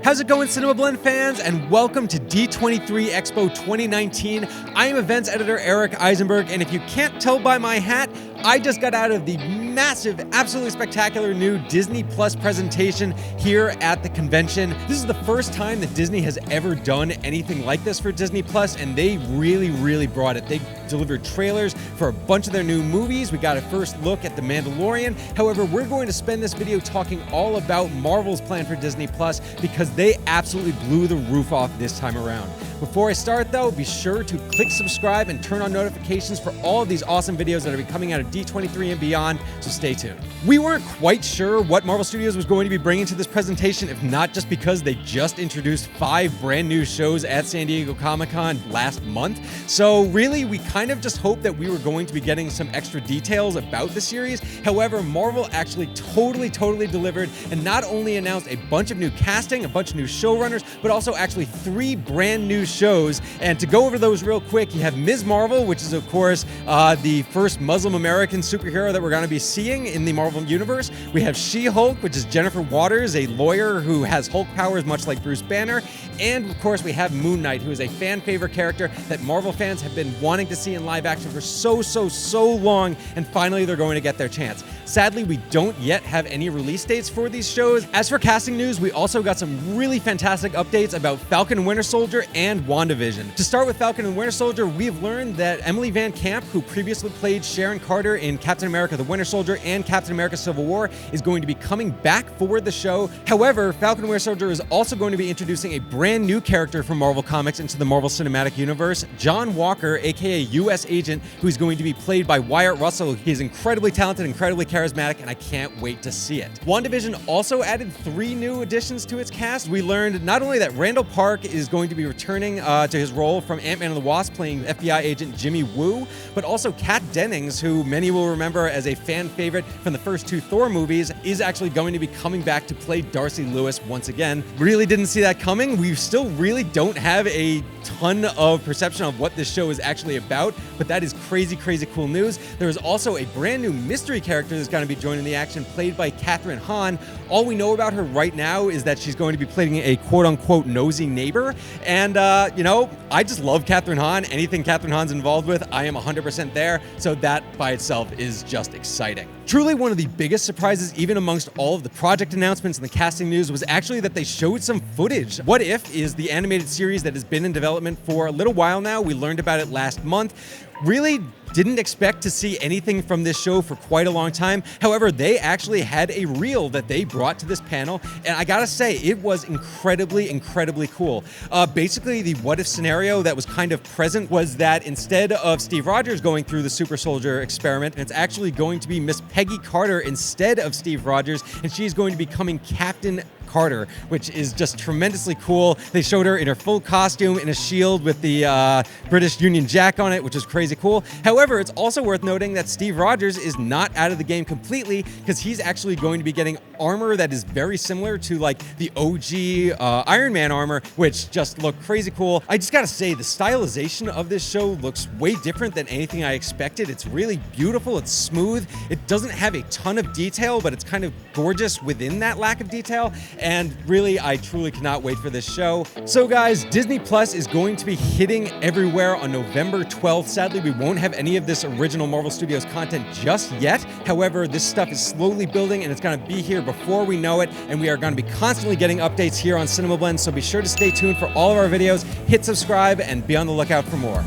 How's it going, Cinema Blend fans? And welcome to D23 Expo 2019. I am events editor Eric Eisenberg, and if you can't tell by my hat, I just got out of the massive, absolutely spectacular new Disney Plus presentation here at the convention. This is the first time that Disney has ever done anything like this for Disney Plus, and they really brought it. They delivered trailers for a bunch of their new movies. We got a first look at The Mandalorian. However, we're going to spend this video talking all about Marvel's plan for Disney Plus because they absolutely blew the roof off this time around. Before I start though, be sure to click subscribe and turn on notifications for all of these awesome videos that are coming out of D23 and beyond, so stay tuned. We weren't quite sure what Marvel Studios was going to be bringing to this presentation, if not just because they just introduced 5 brand new shows at San Diego Comic-Con last month. So really, we kind of just hoped that we were going to be getting some extra details about the series. However, Marvel actually totally delivered and not only announced a bunch of new casting, a bunch of new showrunners, but also actually 3 brand new shows. And to go over those real quick, you have Ms. Marvel, which is of course the first Muslim American superhero that we're going to be seeing in the Marvel universe. We have She-Hulk, which is Jennifer Waters, a lawyer who has Hulk powers much like Bruce Banner. And of course we have Moon Knight, who is a fan favorite character that Marvel fans have been wanting to see in live action for so long, and finally they're going to get their chance. Sadly, we don't yet have any release dates for these shows. As for casting news, we also got some really fantastic updates about Falcon and Winter Soldier and WandaVision. To start with Falcon and Winter Soldier, we've learned that Emily Van Camp, who previously played Sharon Carter in Captain America: The Winter Soldier and Captain America: Civil War, is going to be coming back for the show. However, Falcon and Winter Soldier is also going to be introducing a brand new character from Marvel Comics into the Marvel Cinematic Universe, John Walker, aka US Agent, who's going to be played by Wyatt Russell. He is incredibly talented, incredibly charismatic, and I can't wait to see it. WandaVision also added 3 new additions to its cast. We learned not only that Randall Park is going to be returning to his role from Ant-Man and the Wasp, playing FBI agent Jimmy Woo, but also Kat Dennings, who many will remember as a fan favorite from the first 2 Thor movies, is actually going to be coming back to play Darcy Lewis once again. Really didn't see that coming. We still really don't have a ton of perception of what this show is actually about, but that is crazy cool news. There is also a brand new mystery character that's going to be joining the action, played by Kathryn Hahn. All we know about her right now is that she's going to be playing a quote-unquote nosy neighbor, and you know, I just love Kathryn Hahn. Anything Kathryn Hahn's involved with, I am 100% there, so that by itself is just exciting. Truly one of the biggest surprises, even amongst all of the project announcements and the casting news, was actually that they showed some footage. What If is the animated series that has been in development for a little while now. We learned about it last month. Really didn't expect to see anything from this show for quite a long time. However, they actually had a reel that they brought to this panel, and I gotta say, it was incredibly cool. Basically, the what if scenario that was kind of present was that instead of Steve Rogers going through the super soldier experiment, it's actually going to be Miss Peggy Carter instead of Steve Rogers, and she's going to be becoming Captain Carter, which is just tremendously cool. They showed her in her full costume in a shield with the British Union Jack on it, which is crazy cool. However, it's also worth noting that Steve Rogers is not out of the game completely, because he's actually going to be getting armor that is very similar to like the OG Iron Man armor, which just looked crazy cool. I just gotta say, the stylization of this show looks way different than anything I expected. It's really beautiful, it's smooth, it doesn't have a ton of detail, but it's kind of gorgeous within that lack of detail. And really, I truly cannot wait for this show. So guys, Disney Plus is going to be hitting everywhere on November 12th. Sadly, we won't have any of this original Marvel Studios content just yet. However, this stuff is slowly building and it's going to be here before we know it. And we are going to be constantly getting updates here on Cinema Blend. So be sure to stay tuned for all of our videos, hit subscribe, and be on the lookout for more.